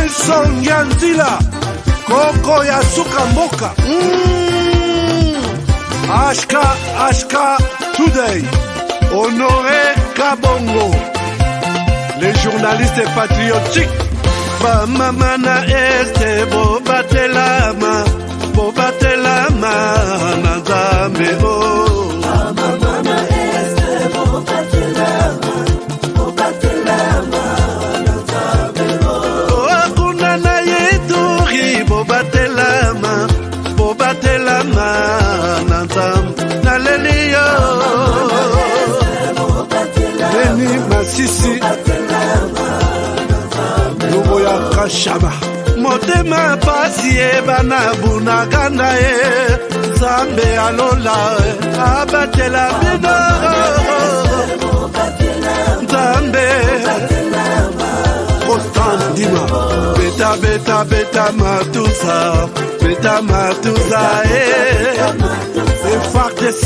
Nelson Yanzila Koko ya suka mboka Ashka Today Honoré Kabongo les journalistes patriotiques Bamamana este Bobatelama Nanzambe Bamamana este Bobatelama Nanzambe Akuna na yeduri Bobatelama Nanzambe Naleliyo Beni Masisi Lubo ya Kashaba Motema pasi bana bunaganda Zambe alola abatela bino Zambe Constant Dima Beta matusa FARDC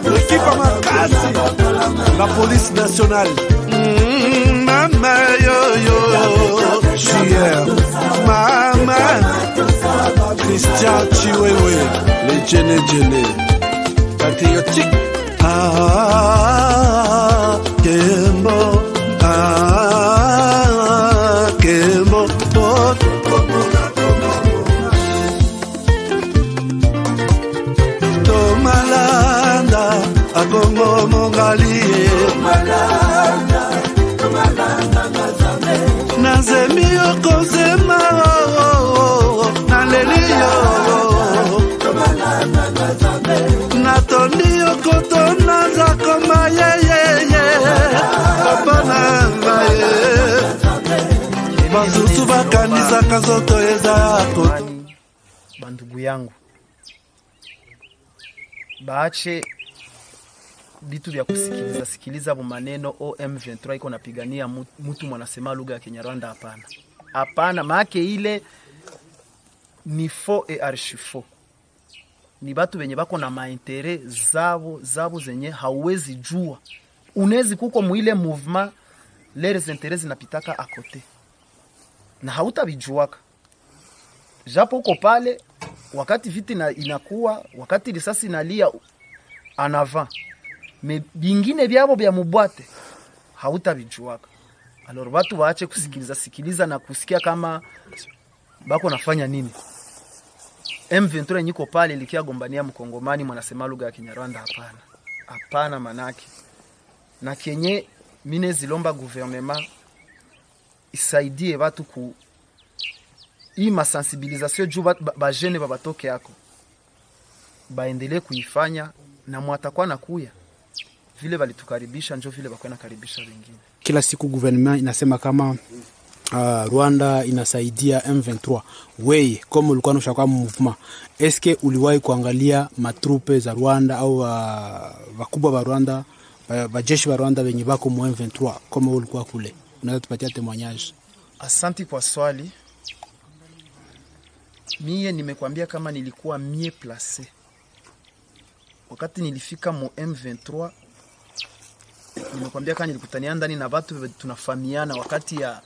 l'équipe à Makasi la police nationale Mama yo JR Mama Christian Chiwewe les Djene patriotique Kembo Kembo Tomalanda Akongo Mongali Nazemi okozema Naleliyo Natondi okotona zakoma Papa nangaye Bazusu bakanisa kazoto ezako Bandugu yangu baache vitu vya sikiliza maneno OM23 iko napigania mtu mwanasema lugha ya Kinyarwanda. Hapana, maake ile ni faux et archi faux. Ni batu wenye bako na maintere zabo zenye hauwezi jua. Unezi kuko muile mouvement les intérêts zinapitaka akote na hautabijuaka. Japo uko pale wakati viti inakuwa, wakati risasi inalia anava me bingine byabo bya mubwate hautabijuaka. Alors watu waache kusikiliza na kusikia kama bako nafanya nini. M23 nyiko pale likia gombania mkongomani mwanasema lugha ya Kinyarwanda. Hapana manake. Na kenye mine zilomba gouvernement isaidie watu ku hii masensibilisation juu ba jene babatoke yako baendelee kuifanya na mwatakuwa na kuya vile walitukaribisha njo vile bakwana karibisha wengine. Kila siku gouvernement inasema kama Rwanda inasaidia M23. Wewe kama ulikuwa unashaka movement, eske uliwahi kuangalia matrupe za Rwanda au wakubwa wa Rwanda, wajeshi wa Rwanda wenye bako mu M23 kama ulikuwa kule? Unaweza tupatia témoignage? Asante kwa swali. Mie nimekwambia kama nilikuwa mie placé. Wakati nilifika mu M23, nimekwambia kama nilikutania ndani na watu tunafahamiana wakati ya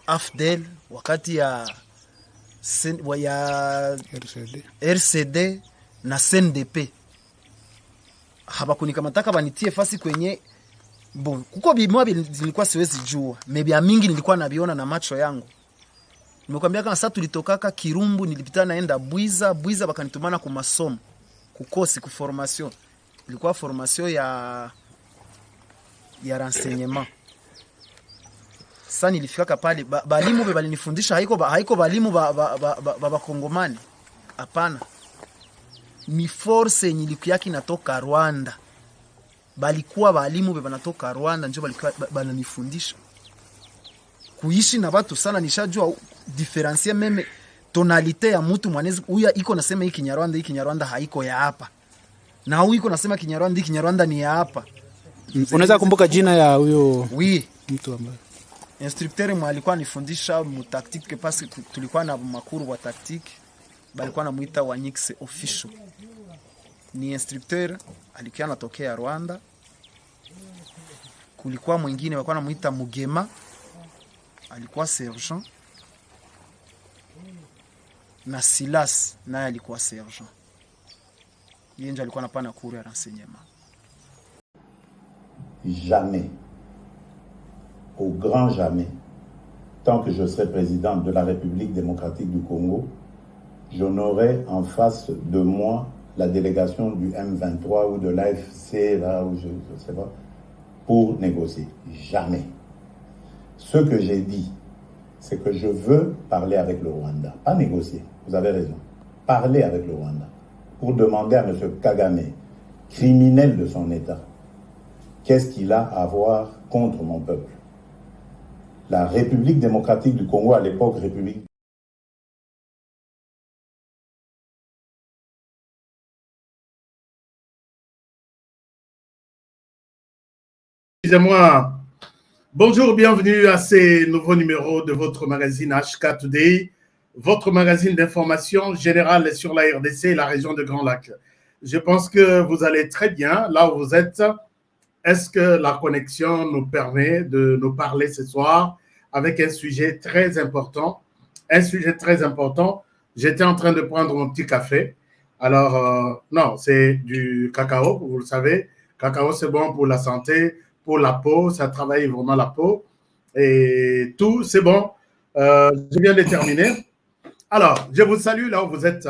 AFDEL, wakati ya RCD na CNDP. Habakunikamataka banitie fasi kwenye bon. Kuko bimwa nilikuwa siwezi jua. Mebia mingi nilikuwa nabiona na macho yangu. Nimekwambia kama sasa tulitokaka Kirumbu nilipita naenda Bwiza bakanitumana ku masomo. Kukosi ku formation. Ilikuwa formation ya renseignement. Sasa nilifika pale balimu balinifundisha haiko balimu ba Kongomani. Hapana. Ni force nyilikuwa natoka Rwanda. Balikuwa balimu banatoka Rwanda ndio balikuwa bananifundisha. Kuishi na watu sana nishajua diferencier meme tonalite ya mtu mwanezi huyu iko nasema hiki Kinyarwanda haiko ya hapa. Na huyu iko nasema Kinyarwanda ni ya hapa. Unaweza kumbuka jina ya huyo mtu ambaye instructeur mwalikuwa anifundisha mu tactique parce que tulikuwa na makuru wa tactique balikuwa namuita Wanyix official. Ni instructeur alikuwa anatokea Rwanda. Kulikuwa mwingine walikuwa namuita Mugema. alikuwa sergent na Silas naye alikuwa sergent. Yeye ndio alikuwa anapana cours ya renseignement. Jamais, au grand jamais, tant que je serai président de la République démocratique du Congo, je n'aurai en face de moi la délégation du M23 ou de l'AFC, là où je ne sais pas, pour négocier. Jamais. Ce que j'ai dit, c'est que je veux parler avec le Rwanda, pas négocier, vous avez raison, parler avec le Rwanda, pour demander à M. Kagame, criminel de son État, qu'est-ce qu'il a à voir contre mon peuple. La République démocratique du Congo, à l'époque, République. Excusez-moi. Bonjour, bienvenue à ces nouveaux numéros de votre magazine HK Today, votre magazine d'information générale sur la RDC et la région de Grand Lac. Je pense que vous allez très bien là où vous êtes. Est-ce que la connexion nous permet de nous parler ce soir avec un sujet très important? Un sujet très important. J'étais en train de prendre mon petit café. Alors, non, c'est du cacao, vous le savez. Cacao, c'est bon pour la santé, pour la peau, ça travaille vraiment la peau. Et tout, c'est bon. Je viens de terminer. Alors, je vous salue là où vous êtes.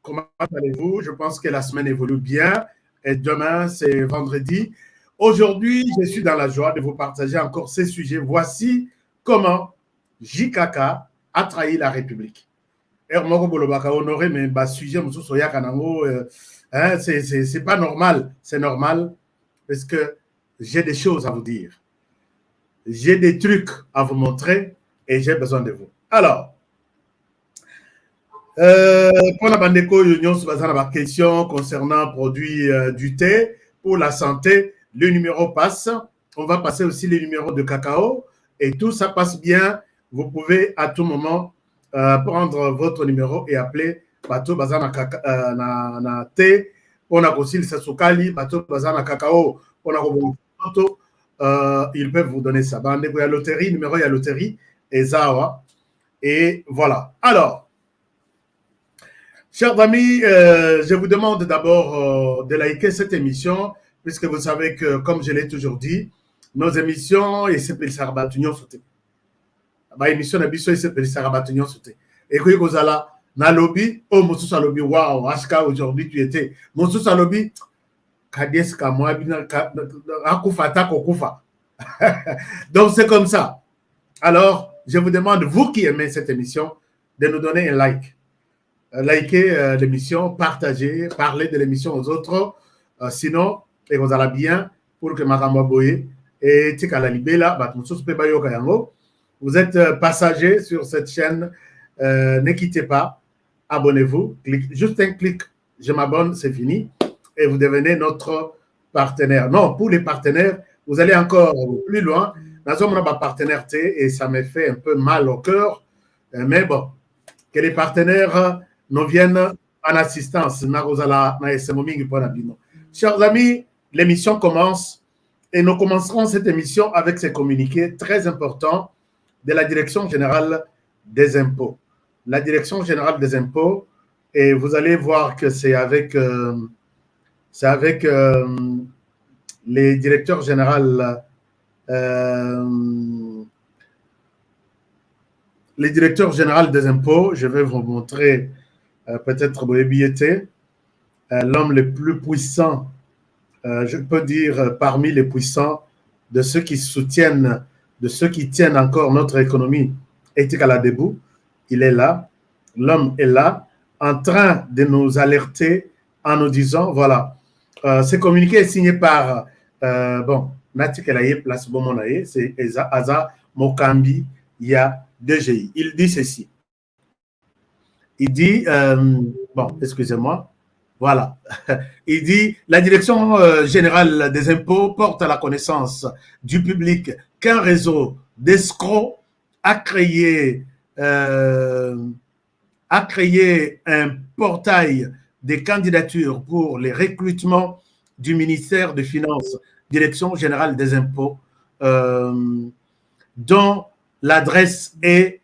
Comment allez-vous? Je pense que la semaine évolue bien. Et demain, c'est vendredi. Aujourd'hui, je suis dans la joie de vous partager encore ces sujets. Voici comment JKK a trahi la République. C'est pas normal. C'est normal parce que j'ai des choses à vous dire. J'ai des trucs à vous montrer et j'ai besoin de vous. Alors, pour la bandeko, union sur la question concernant produits du thé pour la santé, le numéro passe. On va passer aussi les numéros de cacao et tout ça passe bien. Vous pouvez à tout moment prendre votre numéro et appeler Bato Bazana na thé. On a aussi le sasukali, Bato Bazana cacao. On a ils peuvent vous donner ça. Il y a loterie, numéro il y a loterie et Zawa. Et voilà. Alors, chers amis, je vous demande d'abord de liker cette émission, puisque vous savez que, comme je l'ai toujours dit, nos émissions, et c'est pour ça que nous sommes ma émission na biso c'est pour ça que nous sommes et que vous allez na lobby, oh Moussous lobby, waouh, Ashka aujourd'hui tu étais Moussous lobby, kadeska moi akufata kokufa. Donc c'est comme ça. Alors, je vous demande, vous qui aimez cette émission, de nous donner un like. Likez l'émission, partagez, parlez de l'émission aux autres. Sinon, et vous allez bien pour que Maramba Boye et Tika Libela, vous êtes passager sur cette chaîne. Ne quittez pas, abonnez-vous. Juste un clic, je m'abonne, c'est fini. Et vous devenez notre partenaire. Non, pour les partenaires, vous allez encore plus loin. Nous sommes un partenaire et ça me fait un peu mal au cœur. Mais bon, que les partenaires nous viennent en assistance. Chers amis, l'émission commence et nous commencerons cette émission avec ces communiqués très importants de la Direction générale des impôts. La Direction générale des impôts, et vous allez voir que c'est avec les directeurs généraux les directeurs généraux des impôts. Je vais vous montrer peut-être Boébiété, l'homme le plus puissant, je peux dire parmi les puissants, de ceux qui soutiennent, de ceux qui tiennent encore notre économie éthique à la debout. Il est là, l'homme est là, en train de nous alerter en nous disant, voilà, ce communiqué est signé par, Nati Kelaye, Place Bomonaye, c'est Aza Mokambi, il y a DGI. Il dit ceci. Il dit, excusez-moi, voilà. Il dit, la Direction générale des impôts porte à la connaissance du public qu'un réseau d'escrocs a créé un portail des candidatures pour les recrutements du ministère des Finances, Direction générale des impôts, dont L'adresse est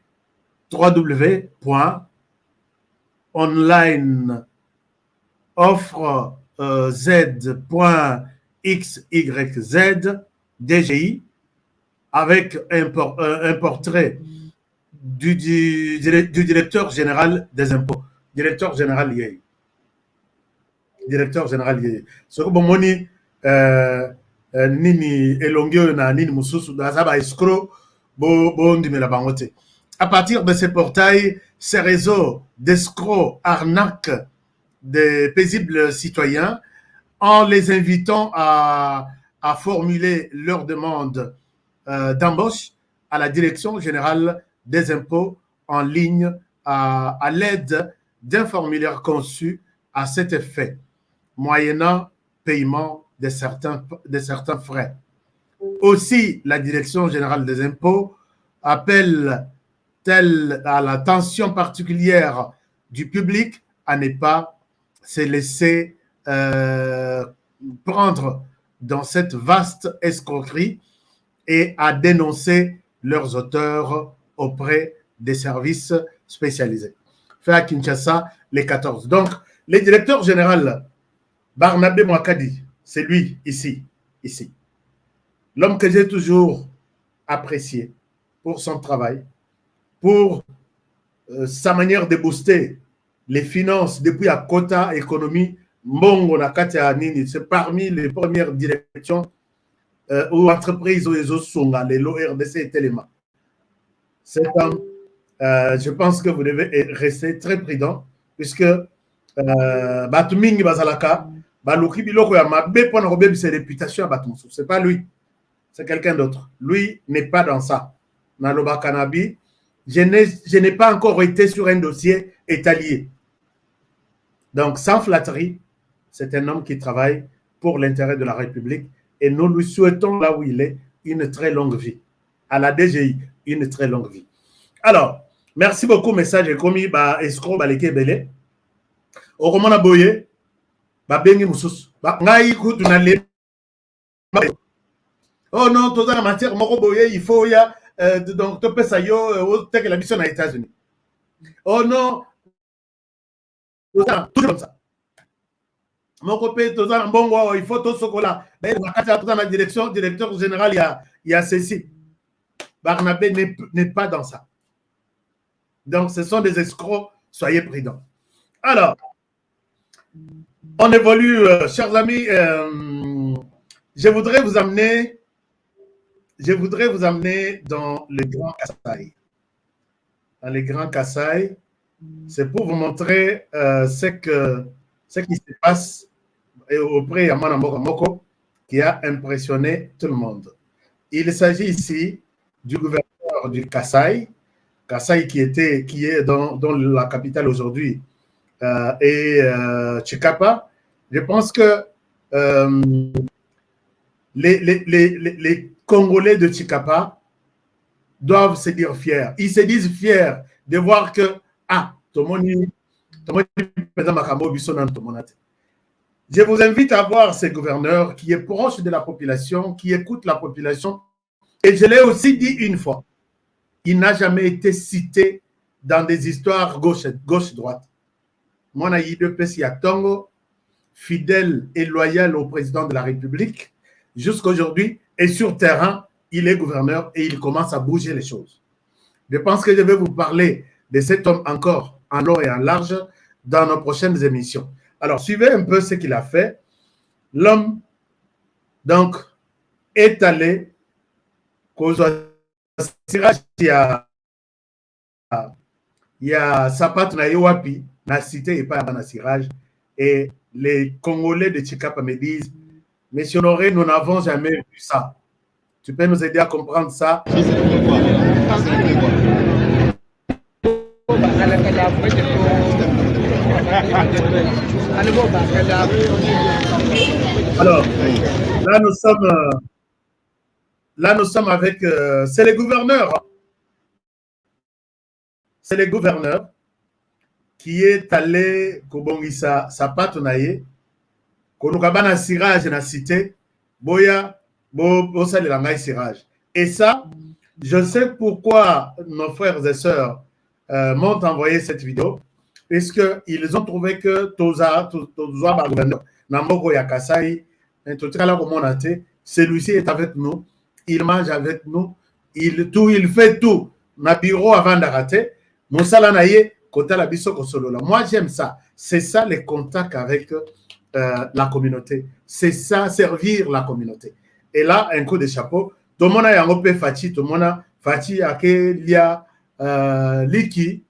www.onlineoffrez.xyz DGI avec un portrait du directeur général des impôts. Directeur général Yei. Directeur général Yei. Ce que bon nini elongio na nini mususu d'azaba escroc bon ndimela bangote. À partir de ces portails, ces réseaux d'escrocs, arnaques des paisibles citoyens, en les invitant à formuler leur demande d'embauche à la Direction générale des impôts en ligne à l'aide d'un formulaire conçu à cet effet, moyennant paiement de certains frais. Aussi, la Direction générale des impôts appelle à l'attention particulière du public à ne pas se laisser prendre dans cette vaste escroquerie et à dénoncer leurs auteurs auprès des services spécialisés. Fait à Kinshasa, les 14. Donc, le directeur général Barnabé Mwakadi, c'est lui, ici. L'homme que j'ai toujours apprécié pour son travail, pour sa manière de booster les finances depuis à Kota Économie, Mbongo Nakatia Nini, c'est parmi les premières directions ou entreprises où les autres les l'ORDC et Téléma. Cet homme, je pense que vous devez rester très prudent, puisque Batumingi Bazalaka, Baluki Biloko Yamabe, pour n'enrober ses réputations à Batumsu. Ce n'est pas lui, c'est quelqu'un d'autre. Lui n'est pas dans ça. Naloba Kanabi, je n'ai pas encore été sur un dossier étalier. Donc, sans flatterie, c'est un homme qui travaille pour l'intérêt de la République et nous lui souhaitons, là où il est, une très longue vie. À la DGI, une très longue vie. Alors, merci beaucoup, message et commis, escroc, baleke belé. Au roman aboye, bengi moussous. Ngai kutu na le. Oh non, tout ça en matière, moko boye, il faut, il y a, donc, tu peux ça, yo, que la mission aux États-Unis. Oh non, tout comme ça. Mon copain, tout ça, bon, il faut tout ce qu'on-là. Dans la directeur général, il y a ceci. Barnabé n'est pas dans ça. Donc, ce sont des escrocs, soyez prudents. Alors, on évolue, chers amis. Je voudrais vous amener dans le Grand Kasaï. Dans le Grand Kasaï, c'est pour vous montrer ce qui se passe auprès de Yamana Moko, qui a impressionné tout le monde. Il s'agit ici du gouverneur du Kasaï qui est dans la capitale aujourd'hui, et Chikapa. Je pense que les Congolais de Chikapa doivent se dire fiers. Ils se disent fiers de voir que, je vous invite à voir ces gouverneurs qui est proche de la population, qui écoute la population. Et je l'ai aussi dit une fois, il n'a jamais été cité dans des histoires gauche-droite. Moi, je Tongo, fidèle et loyal au président de la République, jusqu'aujourd'hui, et sur terrain, il est gouverneur et il commence à bouger les choses. Je pense que je vais vous parler de cet homme encore en long et en large dans nos prochaines émissions. Alors, suivez un peu ce qu'il a fait. L'homme, donc, est allé il y a Sapat na Yowapi, na cité et pas à Siraj, et les Congolais de Chikapa me disent, Monsieur Honoré, nous n'avons jamais vu ça. Tu peux nous aider à comprendre ça? Alors, là nous sommes avec, c'est les gouverneurs. C'est les gouverneurs qui est allé Kobongisa Sapatonaye, Konukabana Sirage na cité, Boya, Bosa de la Sirage. Et ça, Je sais pourquoi nos frères et sœurs m'ont envoyé cette vidéo, puisqu'ils ont trouvé que Toza gouverneur Namoko Yakasai, celui-ci est avec nous, il mange avec nous, il fait tout. Na bureau avant d'arrêter, Moussala Naye, Kota la biso kosolola. Moi, j'aime ça. C'est ça les contacts avec la communauté. C'est ça, servir la communauté. Et là, un coup de chapeau. Tout le monde a un Fachi, tout le monde a Fachi, Akelia, Liki,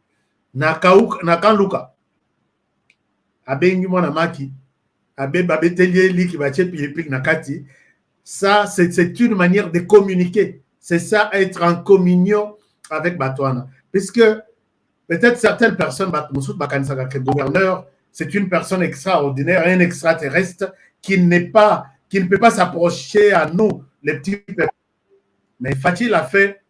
Nakanluka. Abengi mwana maki, Abetelie, Liki, Bache, Pilipik, Nakati. Ça, c'est une manière de communiquer. C'est ça, être en communion avec Batouana. Puisque peut-être certaines personnes, le gouverneur, c'est une personne extraordinaire, un extraterrestre qui ne peut pas s'approcher à nous, les petits peuples. Mais Fatih l'a fait,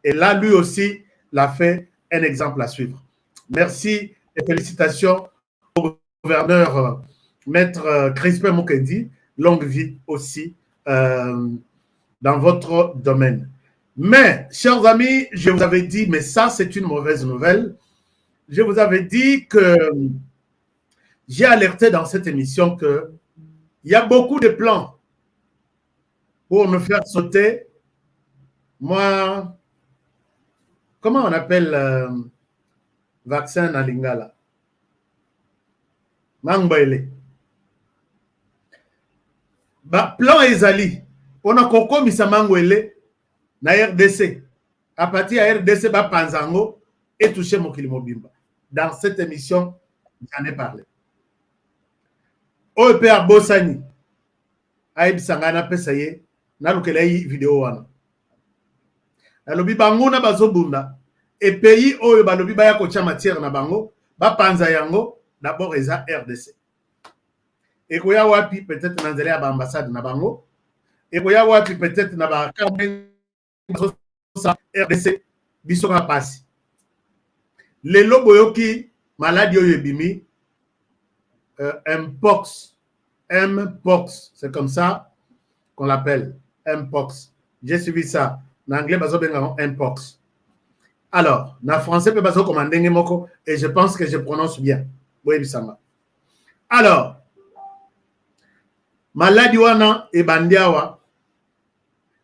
et là, lui aussi, l'a fait un exemple à suivre. Merci et félicitations au gouverneur Maître Crispin Mukendi. Longue vie aussi dans votre domaine. Mais, chers amis, je vous avais dit, mais ça, c'est une mauvaise nouvelle. Je vous avais dit que j'ai alerté dans cette émission qu'il y a beaucoup de plans pour me faire sauter. Moi, comment on appelle vaccin à Lingala? Mangbaile. Plan Ezali. On a coco misa Mangbaile na RDC. À partir de RDC, Panzango et touché Mokili Mobimba. Dans cette émission, j'en ai parlé. OEP à Bossani. Aïb Sangana Pesaye. Nalukelayi vidéo wana. Nalobi bango na bazobunda. Et pays oyo balobi baya kocha matière na bango. Ba panza yango. D'abord, eza RDC. Et koya wapi peut-être nanzele ya ba ambassade na bango. Et koya wapi peut-être na ba RDC. Bisoka pasi. Les loboyoki maladie oyo ebimi Mpox. Mpox, c'est comme ça qu'on l'appelle. Mpox. J'ai suivi ça. En anglais, Mpox. Alors, en français, je peux commander moko et je pense que je prononce bien. Alors, maladie wana e bandiawa,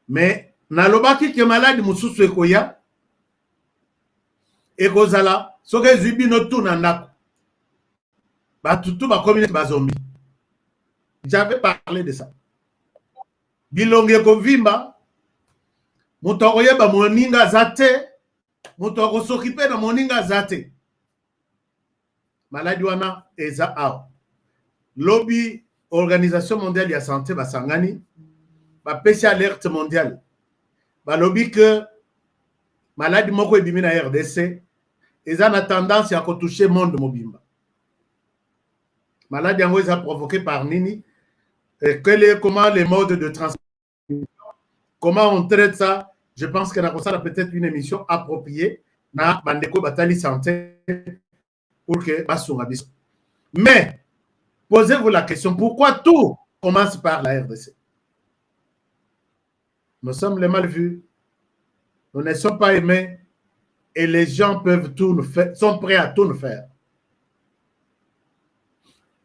mais nalobaki ke maladie mususu ekoya ekozala soke zubi no tuna ndako. Batutu ba communauté ba zombie. J'avais parlé de ça. Bilonge kovimba muto yeba moninga zate muto s'occuper na moninga zate. Maladie wana eza aw. Lobby Organisation mondiale de la santé basangani ba pesi alerte mondiale. Ba lobby que maladie moko ebimi na RDC eza na tendance à toucher monde mobimba. Maladie yango eza provoquée par nini? Comment les modes de transmission, comment on traite ça? Je pense que ça peut-être une émission appropriée na bandeko batali santé pour que basunga biso. Mais posez-vous la question, pourquoi tout commence par la RDC? Nous sommes les mal vus, nous ne sommes pas aimés et les gens peuvent tout nous faire, sont prêts à tout nous faire.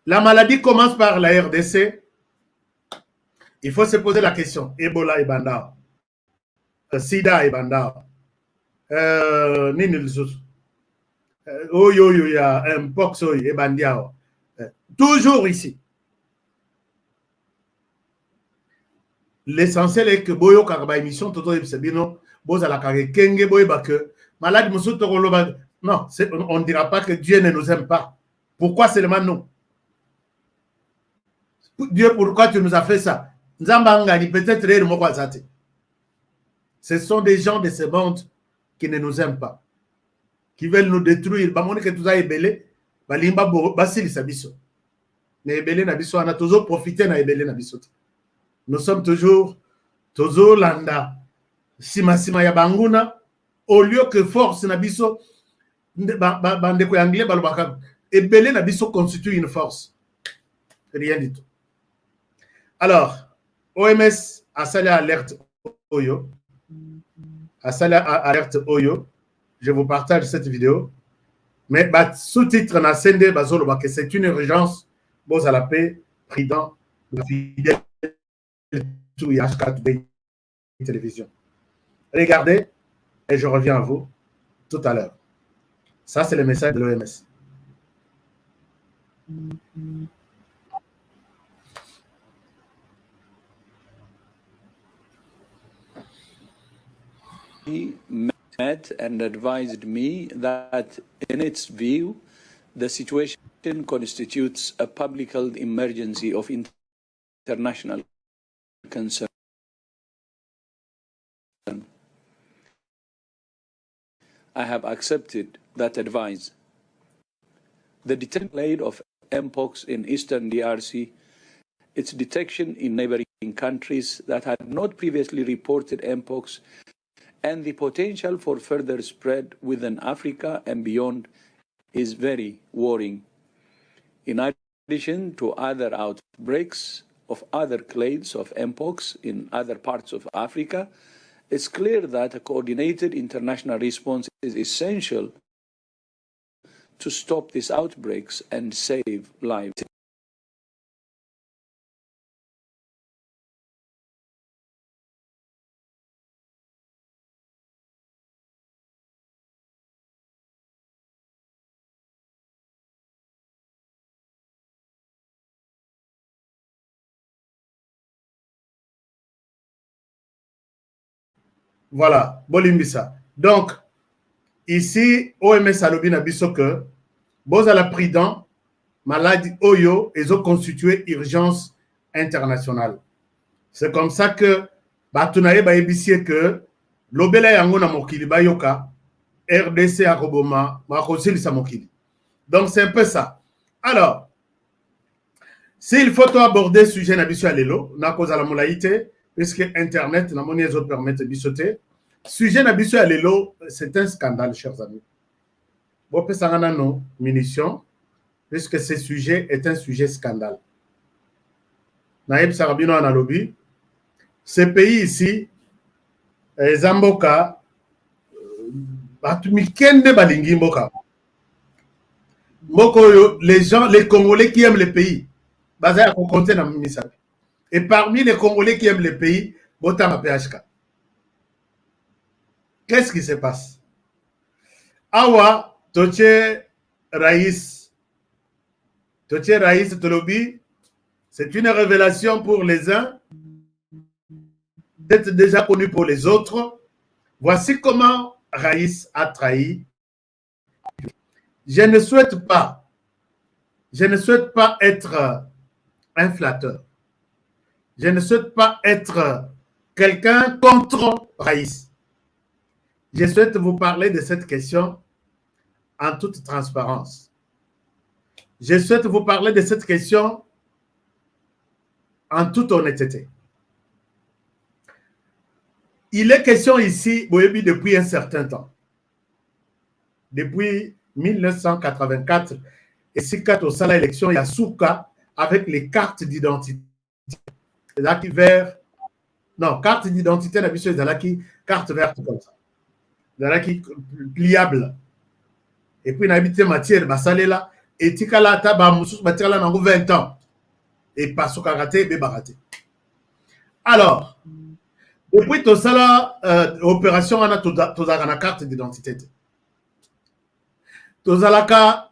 La maladie commence par la RDC. Il faut se poser la question. Ebola et Bandao. Sida et Bandao. Nini Lisusu. Oyo, il y a un pox et Bandiao. Toujours ici. L'essentiel est que Boyo Karaba émission, Toto Ebsebino, Boza la Kage Kenge, Boyo Bake, Malade Moussou Tokoloba. Non, on ne dira pas que Dieu ne nous aime pas. Pourquoi seulement nous? Dieu, pourquoi tu nous as fait ça? Peut-être ce sont des gens de ce monde qui ne nous aiment pas, qui veulent nous détruire. Nous sommes toujours landa. Sima ya banguna. Au lieu que force nabiso, bandeko anglais balobaka, ebele nabiso constitue une force. Rien du tout. Alors, OMS a salé alerte Oyo. Asala alerte Oyo. Je vous partage cette vidéo. Mais sous-titre na sende bazolo que c'est une urgence. Boz à la paix, président la fidèle tout HK télévision. Regardez et je reviens à vous tout à l'heure. Ça c'est le message de l'OMS. He met and advised me that, in its view, the situation constitutes a public health emergency of international concern. I have accepted that advice. The detection of Mpox in Eastern DRC, its detection in neighboring countries that had not previously reported Mpox, and the potential for further spread within Africa and beyond is very worrying. In addition to other outbreaks of other clades of Mpox in other parts of Africa, it's clear that a coordinated international response is essential to stop these outbreaks and save lives. Voilà, Bolimbisa. Donc, ici, OMS a lobby na biso que boz à la prudent, maladie Oyo, ils ont constitué urgence internationale. C'est comme ça que Batunaye ba ébicier que l'obéla yango na mokili ba yoka, RDC à Roboma, ba kosil sa mokili. Donc, c'est un peu ça. Alors, s'il faut aborder ce sujet na biso à l'élo, na cause à la molaïté, puisque Internet, na moni les autres permettent de bisoter. Sujet na biso à l'élo, c'est un scandale, chers amis. Bon, peut s'en non munitions, puisque ce sujet est un sujet scandale. Naïb Sarabino en lobby. Ce pays ici, Zamboka, Batumikende Balingi Mboka. Les gens, les Congolais qui aiment le pays, basé à compter dans le. Et parmi les Congolais qui aiment le pays, Botama PHK. Qu'est-ce qui se passe? Awa, Toche Raïs, Tolobi, c'est une révélation pour les uns, d'être déjà connu pour les autres. Voici comment Raïs a trahi. Je ne souhaite pas être un flatteur. Je ne souhaite pas être quelqu'un contre Raïs. Je souhaite vous parler de cette question en toute transparence. Je souhaite vous parler de cette question en toute honnêteté. Il est question ici, Boyebi, depuis un certain temps. Depuis 1984, et si quand on a l'élection, il y a Souka avec les cartes d'identité. Là qui vert. Non, carte d'identité, la mission est là qui carte verte comme ça. Là qui pliable. Et puis, on a habité matière, là, et tikala taba moussous, matière là, dans 20 ans. Et pas sous karaté, bé baraté. Alors, depuis tout ça là, opération, on a tout la carte d'identité. Tout ça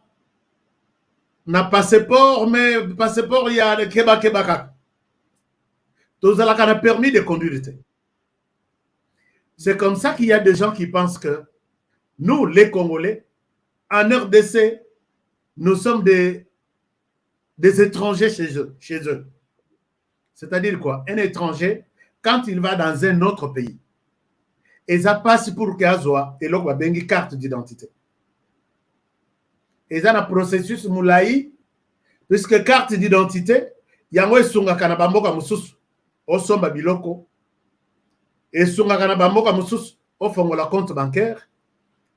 na passeport, mais passeport, il y a le keba. Tout ça a permis de conduire. C'est comme ça qu'il y a des gens qui pensent que nous, les Congolais, en RDC, nous sommes des étrangers chez eux. C'est-à-dire quoi? Un étranger, quand il va dans un autre pays, et ça passe pour qu'il et l'on va une carte d'identité. Et ça, un processus moulaï, puisque carte d'identité, il y a un sunga kanabamboka mususu, au somba biloko, et sunga kanabamboka mususu, au fongo la compte bancaire,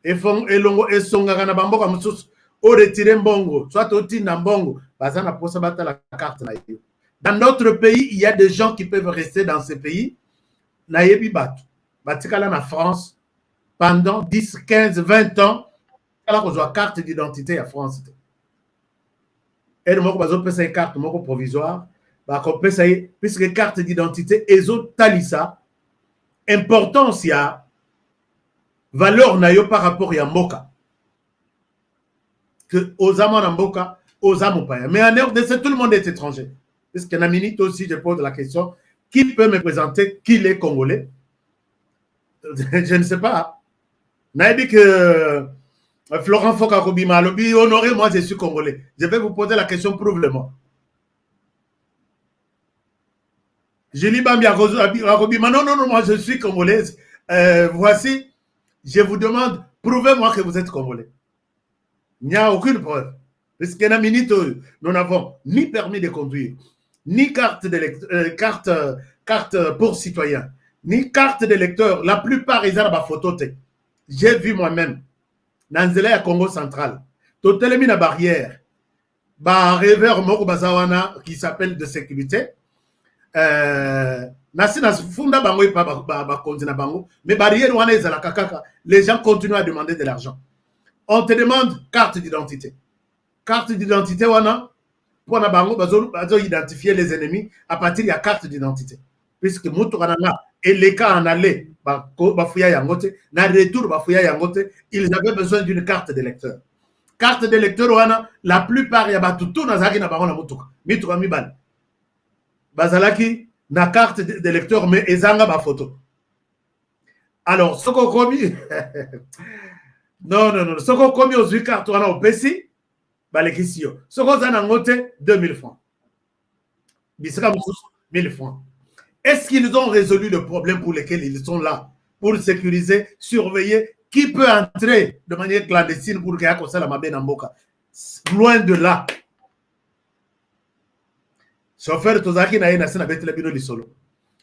et sunga kanabamboka mususu, au retirer mbongo, soit au tina mbongo, bazana posa bata la carte na yo. Dans notre pays, il y a des gens qui peuvent rester dans ce pays, na yebi batu. batikala na France pendant 10, 15, 20 ans, kala kozwa carte d'identité ya France. Et moko bazopesa carte moko provisoire, bakopesa puisque carte d'identité ezotalisa importance ya valeur na yo par rapport ya mboka. Que aux amants na mboka, aux amants pas. Mais en RDC, tout le monde est étranger. Parce qu'à la minute aussi, je pose la question, qui peut me présenter qu'il est congolais? Je ne sais pas. N'a dit que Florent Fokakobi m'a honoré, moi je suis congolais. Je vais vous poser la question, prouve-le-moi. Julie Bambi Akobi, non, moi je suis congolaise. Voici, je vous demande, prouvez-moi que vous êtes congolais. Il n'y a aucune preuve. Parce qu'à la minute, nous n'avons ni permis de conduire, ni carte pour citoyen, ni carte d'électeur. La plupart, ils ont des photos. J'ai vu moi-même, dans le Congo central, tout le monde a barrière, un rêveur Moko Bazawana qui s'appelle de sécurité. Mais barrière, les gens continuent à demander de l'argent. On te demande carte d'identité. Carte d'identité, pour identifier les ennemis à partir de la carte d'identité. Puisque et les cas en aller, ils avaient besoin d'une carte d'électeur. Carte d'électeur, la plupart, il y a tout bazalaki na carte d'électeur, mais ezanga ba photo. Alors, ce qu'on commis, non, ce qu'on commis aux 8 cartes, on a au PC, les questions. Ce qu'on a noté, 2000 francs. 1000 francs. Est-ce qu'ils ont résolu le problème pour lequel ils sont là? Pour sécuriser, surveiller qui peut entrer de manière clandestine pour qu'il y ait comme ça la mabé Namboka. Loin de là. Chauffeur tozaki na yena sina betela bino lisolo.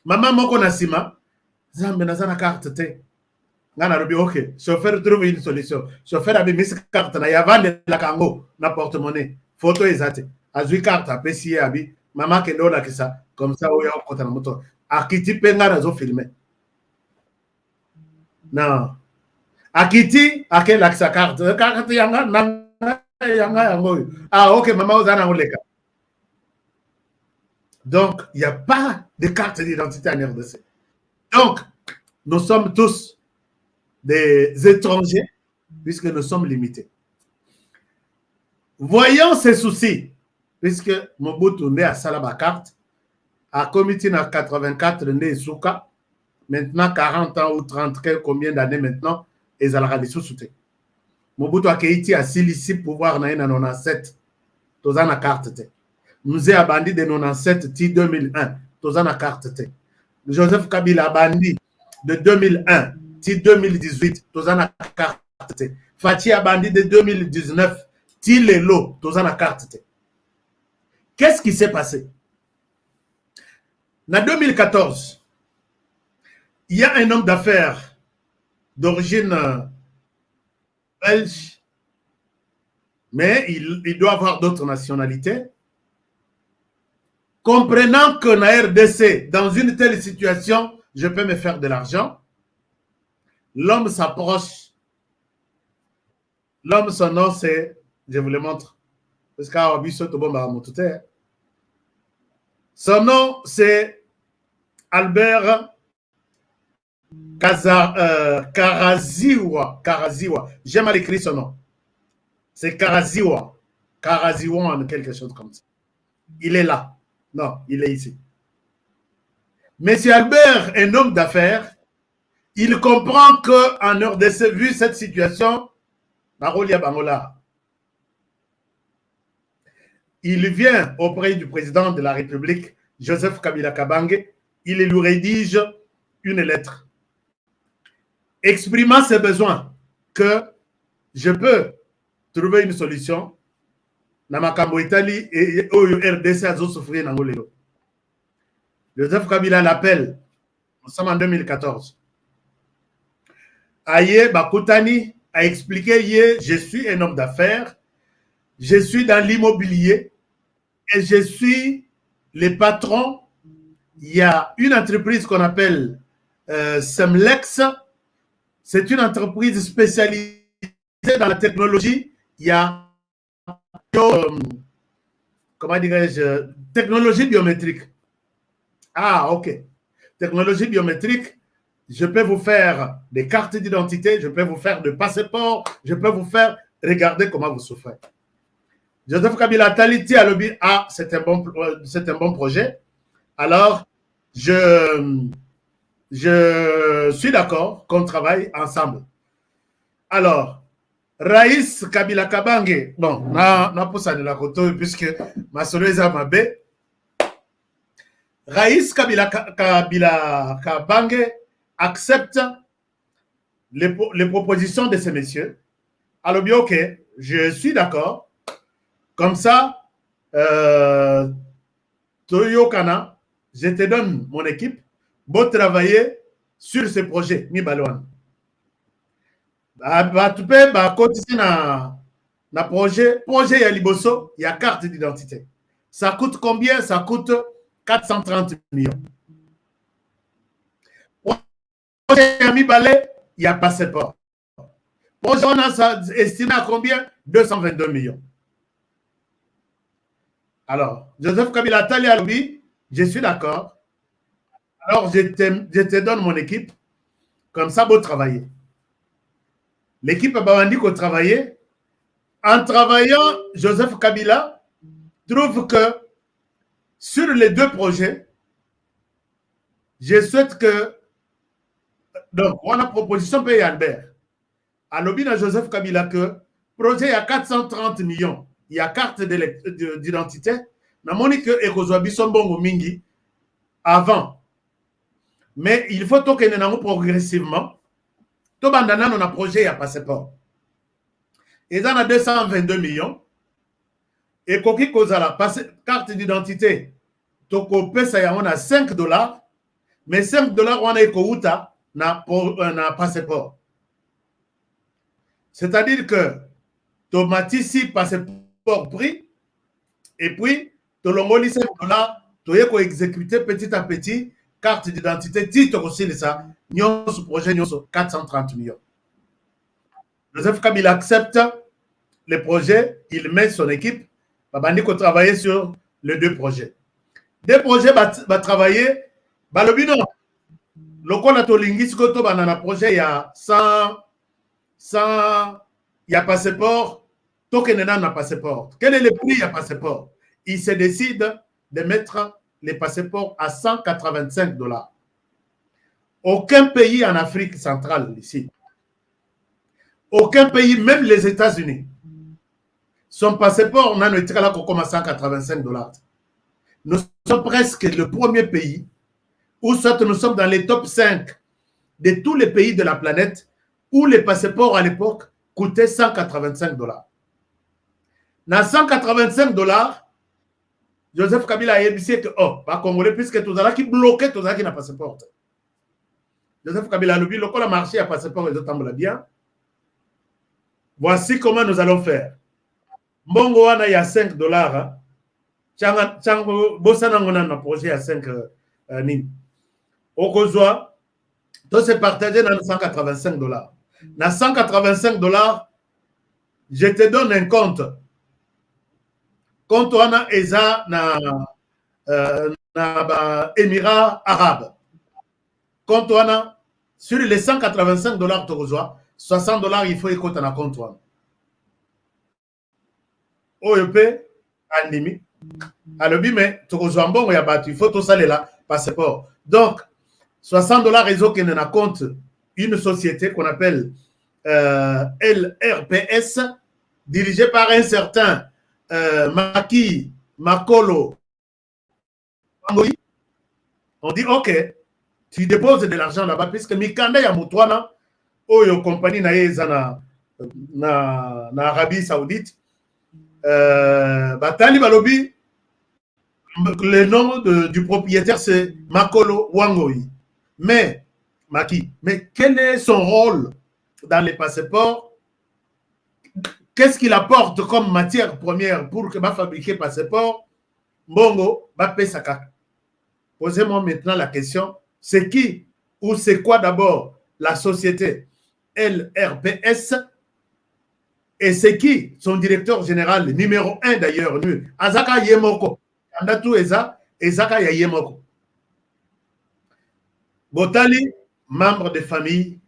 Maman moko na sima, zambe na zana carte te. Ngana robi ok, chauffeur trouve une solution. Chauffeur a mis carte na yavande la kango na porte-monnaie. Photo ezate. Azui carte apesi abi, maman kendo la kisa comme ça oya okota na moto. Akiti penga na zo filmer. Non. Akiti akela kisa carte. Carte yanga yango. Ah ok, maman ozana oleka. Donc, il n'y a pas de carte d'identité en RDC. Donc, nous sommes tous des étrangers puisque nous sommes limités. Voyant ces soucis, puisque Mobutu est à Salaba carte, à comité en 84, né Souka, maintenant 40 ans ou 30, combien d'années maintenant, et à la sous-souté. Mobutu a été à Silici pouvoir na 97, tous en carte. Nous avons bandit de 97 t 2001, tous en carte. Joseph Kabila bandit de 2001 t 2018, tous en carte. Fachi a bandit de 2019 t Lelo, tous en carte. Qu'est-ce qui s'est passé? En 2014, il y a un homme d'affaires d'origine belge, mais il doit avoir d'autres nationalités. Comprenant que na RDC, dans une telle situation, je peux me faire de l'argent, l'homme s'approche. L'homme, son nom, c'est, je vous le montre, parce que son nom, c'est Albert Karaziwa. J'ai mal écrit son nom. C'est Karaziwa. Karaziwan, quelque chose comme ça. Il est là. Non, il est ici. Monsieur Albert, un homme d'affaires, il comprend qu'en RDC, vu cette situation, il vient auprès du président de la République, Joseph Kabila Kabange, il lui rédige une lettre exprimant ses besoins, que je peux trouver une solution. Namakambo Italie et RDC a souffert dans le Joseph Kabila l'appelle. Nous sommes en 2014. Aye Bakutani a expliqué je suis un homme d'affaires, je suis dans l'immobilier et je suis le patron. Il y a une entreprise qu'on appelle Semlex, c'est une entreprise spécialisée dans la technologie. Il y a, comment dirais-je, technologie biométrique. Ah, ok. Technologie biométrique, je peux vous faire des cartes d'identité, je peux vous faire des passeports, je peux vous faire, regardez comment vous souffrez. Joseph Kabila Taliti a lobby, ah, c'est un bon projet. Alors, je suis d'accord qu'on travaille ensemble. Alors, Raïs Kabila Kabange, bon, na poussa de la koto, puisque ma soleza mabe. Raïs Kabila Kabange accepte les propositions de ces messieurs. Alors, bien, ok, je suis d'accord. Comme ça, Toyo Kana, je te donne mon équipe pour travailler sur ce projet. Mi Balouane. Tu peux continuer na projet ya Liboso, il y a carte d'identité. Ça coûte combien? Ça coûte 430 millions. Projet ya Mibale, il y a passeport. Projet on a estimé à combien? 222 millions. Alors, Joseph Kabila Talialobi, je suis d'accord. Alors, je te donne mon équipe. Comme ça, vous travaillez. L'équipe a Bawandi qu'on travaillait. En travaillant, Joseph Kabila trouve que sur les deux projets, je souhaite que. Donc, on a proposition payée Albert. À l'objet de Joseph Kabila que projet, il y a 430 millions. Il y a carte d'identité. Na moni que Ekozwabi Sombongo Mingi avant. Mais il faut tokener nango progressivement. To bandana on a projet ya passeport. Et dans a 222 millions. Et koki kozala carte d'identité. Toko pesa ya on a $5. Mais $5 on a ekouta na passeport. C'est-à-dire que tomatisi passeport pris et puis tolongoli $5 toyeko exécuter petit à petit carte d'identité titre aussi ça nyon ce projet nyon 430 millions. Joseph Kabila accepte le projet, il met son équipe, babandi ko travailler sur les deux projets. Deux projets va travailler balobino lokola to lingisi ko to banana projet ya 100 il y a passeport, tokenena na passeport. Quel est le prix à passeport? Il se décide de mettre les passeports à $185. Aucun pays en Afrique centrale ici, aucun pays, même les États-Unis, son passeport n'a été là comme à $185. Nous sommes presque le premier pays où soit nous sommes dans les top 5 de tous les pays de la planète où les passeports à l'époque coûtaient $185. Dans $185, Joseph Kabila a dit que, oh, pas congolais, puisque tout ça qui bloquait tout ça qui n'a pas passeport. Joseph Kabila a dit, le marché à passeport et d'autres bien. Voici comment nous allons faire. Mbongo wana il y a $5. Chango, Bossana ngona na projet à 5 nin. Okozwa, tout se partagé dans $185. Dans $185, je te donne un compte. Compte wana eza na Émirats Arabes. Compte wana sur les $185 tokozwa, $60 il faut écouter na compte wana. OEP andimi. Alobi mais tokozwa mbongo ya batu, il faut tout ça là passeport. Donc $60 réseau qui na compte une société qu'on appelle LRPS, dirigée par un certain Maki Makolo. On dit ok, tu déposes de l'argent là-bas puisque Mikanda ya Moutouana, Oyo compagnie na Arabie Saoudite, Batali Balobi, le nom du propriétaire c'est Makolo Wangoi. Mais Maki, mais quel est son rôle dans les passeports? Qu'est-ce qu'il apporte comme matière première pour que va fabriquer passeport? Bongo, va payer sa carte. Posez-moi maintenant la question, c'est qui ou c'est quoi d'abord la société LRPS et c'est qui son directeur général numéro 1 d'ailleurs, Azaka Yemoko. Andatu Ezaka Yemoko. Botali, membre de famille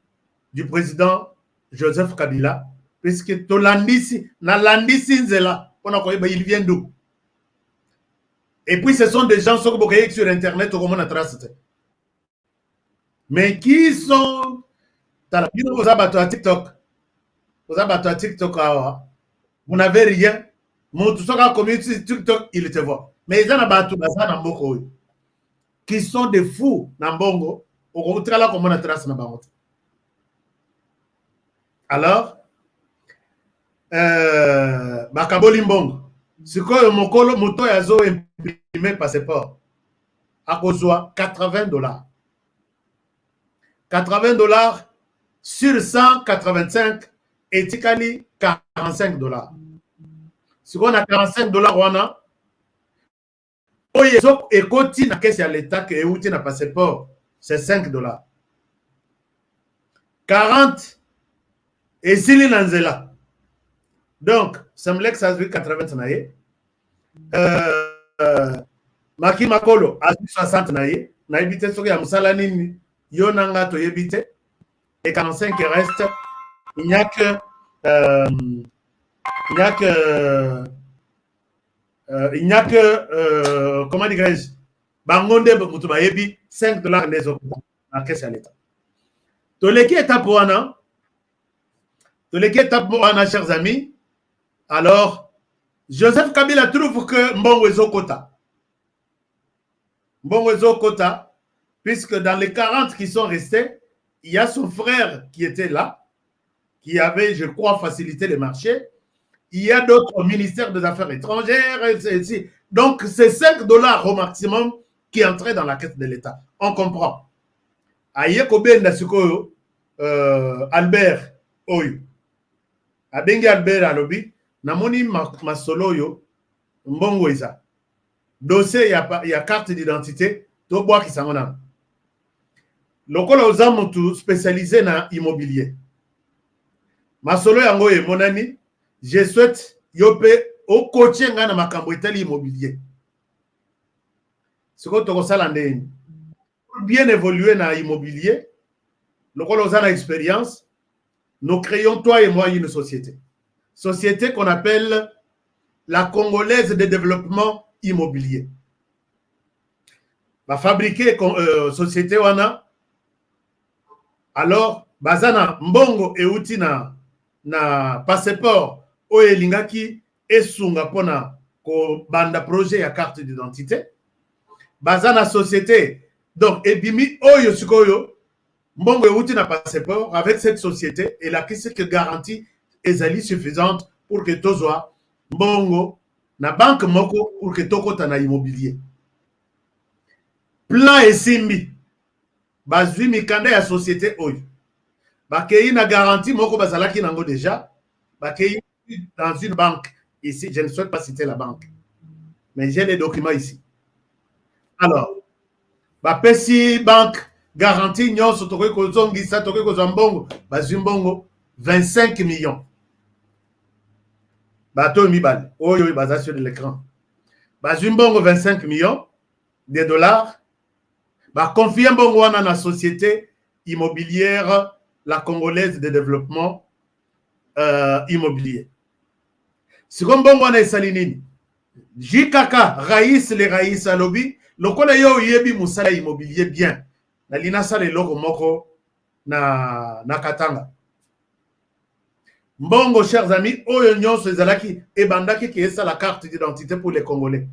du président Joseph Kabila, puisque Tolandisi, Nalandisi Nzela, il vient d'où? Et puis ce sont des gens sur Internet, au moment trace. Mais qui sont vous avez à TikTok? Vous avez à TikTok, vous n'avez rien. Mon tout ça comme TikTok, il te voit. Mais ils ont qui sont des fous dans Bongo. Au contraire, comment on trace na bango. Alors, Bakaboli Mbongo. C'est quoi mon moto yazo imprimé passeport? À cause $80. $80 sur 185 et Tikali $45. Si on a $45, on a et côté na caisse à l'État que outil na passeport, c'est $5. 40 et Zili Nanzela. Donc, Semlex a vu 80 naïe. Maki Makolo a 60 naïe. Naïbité sur ya Moussalanini, Yonanga to yébité. Et 45 qui reste, il n'y a que comment dirais-je, Bangonde Boutuba Yebi, $5 les autres dans la caisse à l'État. Tous les qui étapent pour un chers amis, alors, Joseph Kabila trouve que Mbongo Kota, puisque dans les 40 qui sont restés, il y a son frère qui était là, qui avait, je crois, facilité les marchés. Il y a d'autres au ministère des Affaires étrangères. Etc. Donc, c'est $5 au maximum qui entraient dans la caisse de l'État. On comprend. Albert Oyo. Abengi Albert Alobi. Namoni masolo yo. Mbongo isa. Dossier, il y a carte d'identité. Toboa qui s'en a. Lokola ozamutu spécialisé dans l'immobilier. Masolo yango e monani. Je souhaite yope au coaching na makambo etali immobilier. Ce que tu as bien évoluer dans l'immobilier, nous avons une expérience, nous créons toi et moi une société. Société qu'on appelle la Congolaise de développement immobilier. Va fabriquer société wana. Alors, bazana mbongo e uti na passeport oye lingaki esunga pona ko banda projet ya carte d'identité. Bazana société. Donc, ebimi oyo sikoyo mbongo e uti na passeport avec cette société et la kisi que garantie ezali suffisante pour que tozwa mbongo na banque moko pour que tokota na immobilier. Plan esimbi bazwi mikanda ya société oyo. Bakei na garantie moko bazalaki nango déjà. Bakei dans une banque ici, je ne souhaite pas citer la banque, mais j'ai les documents ici. Alors, Bapesi banque garantie nyonso tokoki kozongisa tokoki kozwa mbongo bazwi mbongo 25 millions. Bato mibale oyo baza sur l'écran. Bazwi mbongo 25 millions de dollars. Confie mbongo wana na société immobilière la Congolaise de développement immobilier. Si comme bon wana esali nini? Jikaka Raïs le Raïs alobi lokola yo yebi musala immobilier bien. Na lina sala loko moko na Katanga. Mbongo chers amis, oyo nyonso ezalaki ebandaki ki esa la carte d'identité pour les Congolais.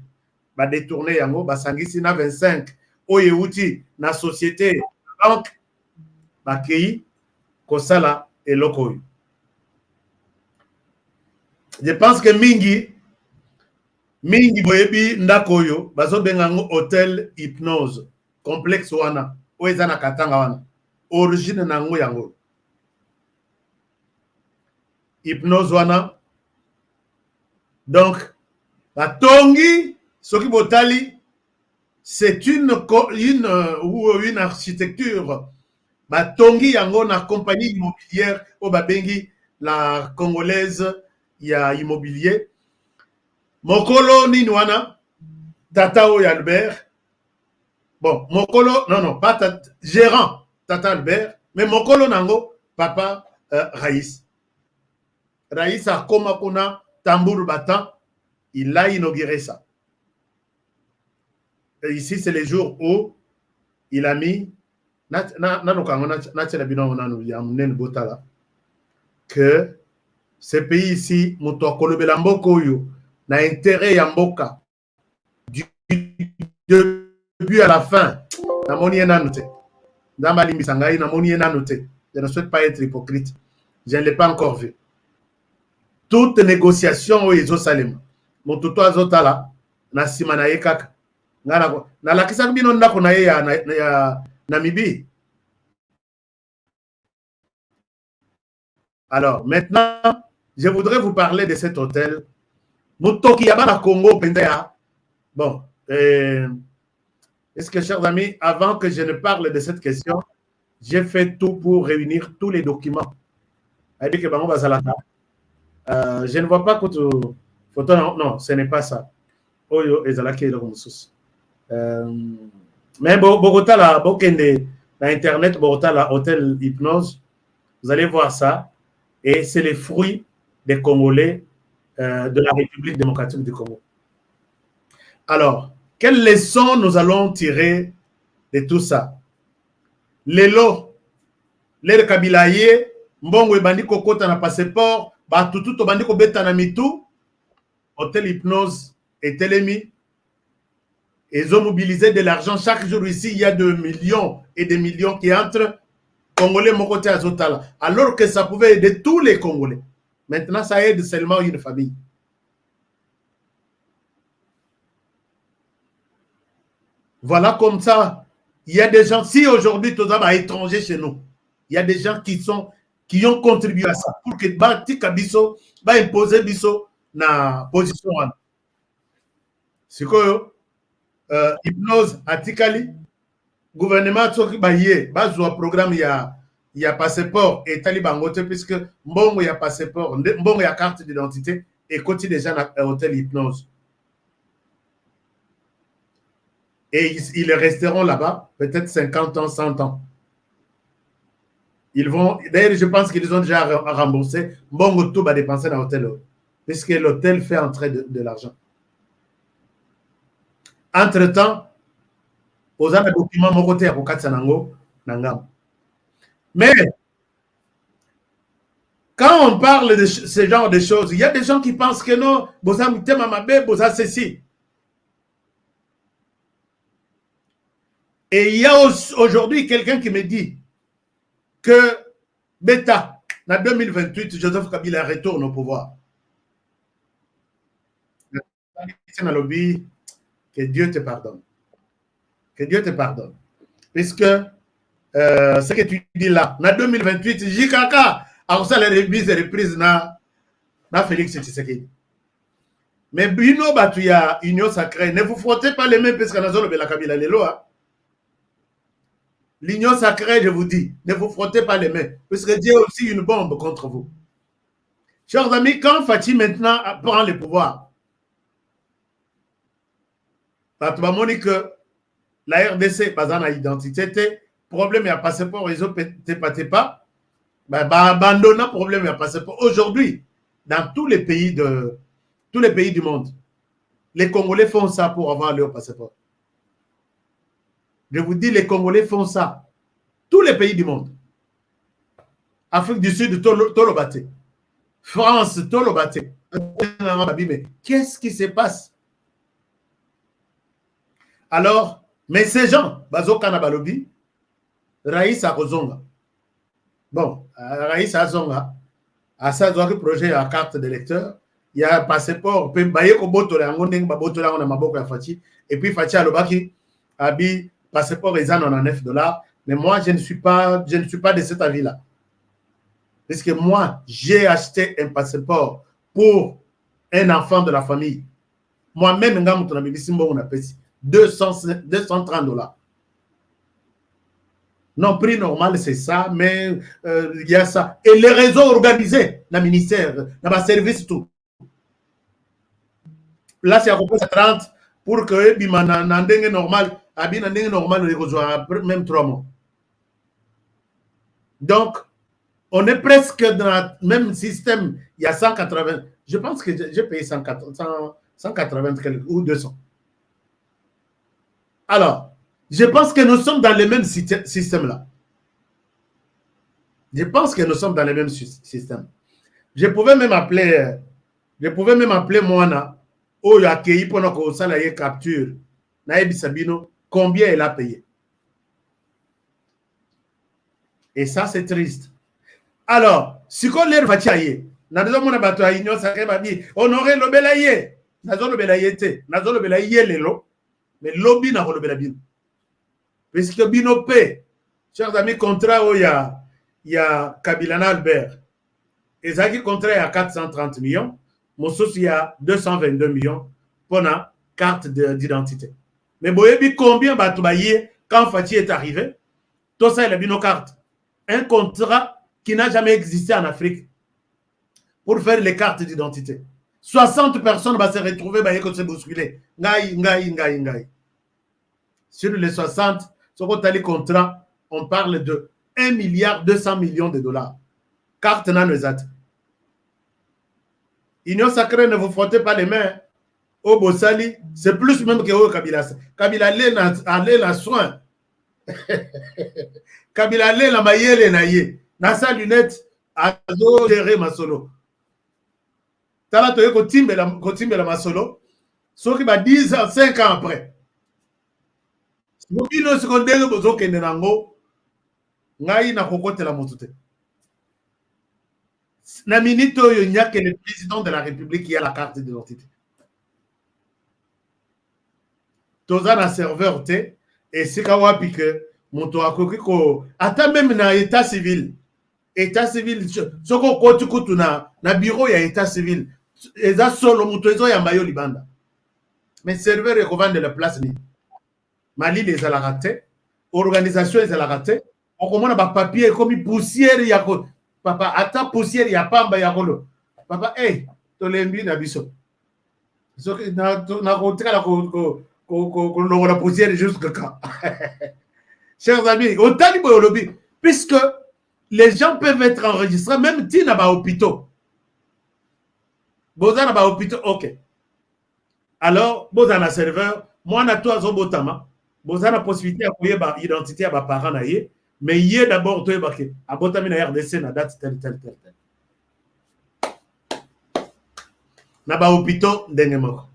Ba détourner yango ba sangisi na 25 oyo uti na société banque ba kei kosala eloko oyo. Je pense que mingi boyebi ndako yo bazo bengango hôtel hypnose complexe wana oeza na Katanga wana origine nango yango hypnose wana. Donc batongi soki botali c'est une architecture batongi yango na compagnie immobilière au babengi la congolaise ya immobilier mokolo nini wana tata oyo Albert bon mokolo non pas gérant tata Albert mais mokolo nango papa Raïs a koma kuna tambour battant il a inauguré ça et ici c'est les jours où il a mis que ce pays ici, n'a intérêt à Mboka du début à la fin. Je ne souhaite pas être hypocrite. Je ne l'ai pas encore vu. Toute négociation au Jérusalem. Mon tuto azotala na simana yekaka. Na la kisa bino ndako na ye ya Namibie. Alors, maintenant, je voudrais vous parler de cet hôtel. Mutoki Yabana Congo Pendea. Bon, est-ce que, chers amis, avant que je ne parle de cette question, j'ai fait tout pour réunir tous les documents. Je ne vois pas que tu... Photo, non, ce n'est pas ça. Mais Bogota, là, Bokende, Internet, Bogota, là, hôtel Hypnose, vous allez voir ça. Et c'est les fruits des Congolais de la République démocratique du Congo. Alors, quelles leçons nous allons tirer de tout ça? Lelo, le Kabilaye, Mbongo et Bandi Kokota na passeport, Batutu to Bandi Kobeta na mitu, hôtel Hypnose et Télémi. Ils ont mobilisé de l'argent. Chaque jour ici, il y a des millions et des millions qui entrent. Congolais, mon côté Azotala. Alors que ça pouvait aider tous les Congolais. Maintenant, ça aide seulement une famille. Voilà comme ça. Il y a des gens, si aujourd'hui, tous les étrangers chez nous, il y a des gens qui ont contribué à ça. Pour que Batika Bisso, imposer Bisso na position. C'est quoi? Hypnose Atikali. Gouvernement soki baye bazwa programme ya passeport et talibangote puisque mbongo ya passeport mbongo ya carte d'identité et côté déjà na hôtel Hypnose et ils resteront là-bas peut-être 50 ans 100 ans. Ils vont d'ailleurs je pense qu'ils ont déjà remboursé mbongo tout va dépenser dans l'hôtel puisque l'hôtel fait entrer de l'argent. Entre-temps aux autres documents, mon côté, mais quand on parle de ce genre de choses, il y a des gens qui pensent que non, ceci. Et il y a aujourd'hui quelqu'un qui me dit que Beta, en 2028, Joseph Kabila retourne au pouvoir. Que Dieu te pardonne. Que Dieu te pardonne. Puisque ce que tu dis là, en 2028, JKK a aussi les reprises na Félix Tshisekedi. Mais Bino Batuya, Union Sacrée, ne vous frottez pas les mains parce qu'on a besoin de la Kabila Lelo. L'Union Sacrée, je vous dis, ne vous frottez pas les mains puisque Dieu a aussi une bombe contre vous. Chers amis, quand Fatih maintenant prend le pouvoir, tu vas montrer que la RDC, pas en identité, problème à passeport, ils ont pas, abandonner problème à passeport. Aujourd'hui, dans tous les pays du monde, les Congolais font ça pour avoir leur passeport. Je vous dis, les Congolais font ça. Tous les pays du monde. Afrique du Sud, Tolobate. France, Tolobate. Mais qu'est-ce qui se passe? Alors, mais ces gens, Bazoka Nabalobi, Raïs Akozonga. Bon, Raïs Azonga, à ça, il y a un projet à carte d'électeur, il y a un passeport, et puis Fachi Alobaki, Abi, passeport, ils en ont $9. Mais moi, je ne suis pas de cet avis-là. Parce que moi, j'ai acheté un passeport pour un enfant de la famille. Moi-même, $230. Non, prix normal, c'est ça, mais il y a ça. Et les réseaux organisés, le ministère, dans le service, tout. Là, c'est à peu près 30 pour que les normal, même 3 mois. Donc, on est presque dans le même système. Il y a 180. Je pense que j'ai payé 180 ou 200. Alors, je pense que nous sommes dans le même système-là. Je pense que nous sommes dans le même système. Je pouvais même appeler Moana, où il a accueilli pendant que ça la capture. Naïbi Sabino, combien elle a payé? Et ça, c'est triste. Alors, si on l'air va tiailler, nazo mona bato a union sacré babi, honoré lobelaye, nazo lobelaye te, nazo lobelaye lelo, mais lobby na lobela bin. Parce que bino paie, chers amis, contrat où il y a Kabilana Albert. Et ça qui contrat à 430 millions, mon souci il y a 222 millions pour la carte d'identité. Mais boyebi combien bato baye quand Fatih est arrivé, tout ça il a bino carte. Un contrat qui n'a jamais existé en Afrique pour faire les cartes d'identité. 60 personnes vont se retrouver pour se bousculer. Ngai. Sur les 60, sur le contrat, on parle de 1 milliard 200 millions de dollars. Carte nanezat. Union sacrée, ne vous frottez pas les mains. Au Bossali, c'est plus même que au Kabila. Kabila allait la soin. Kabila allait la maillelle naïe. Dans sa lunette, à gérer ma solo. Tala toye ko timbe la ma solo. Ce qui va 10 ans, 5 ans après. Mobino secondaire bozo kende nango. Ngai na kokote la motute. Na minito yo nya que le président de la République qui a la carte d'identité. Toza na serveur te et c'est kawapi que moto akoki ko ata même na état civil. État civil, ce qu'on compte na bureau, il y a état civil. Et ça, solo, mutuezo ya mayo libanda. Mais serveur est revend de la place ni. Mali les a la raté. Organisation les a la raté. On commande ba papier comme poussière ya ko. Papa, ata poussière ya pamba ya kolo. Papa, hey, to lembi na biso. So na ko tika ko la poussière jusque quand. Chers amis, autant de lobby puisque les gens peuvent être enregistrés, même si n'a pas hôpitaux. Boza n'a pas hôpitaux, ok. Alors, Boza n'a serveur, moi n'a toi zobotama, Boza n'a possibilité à couiller par identité à ma parent naïe, mais y est d'abord toi ébarqué. À Botami na RDC na date tel. N'a pas hôpitaux d'engemoko.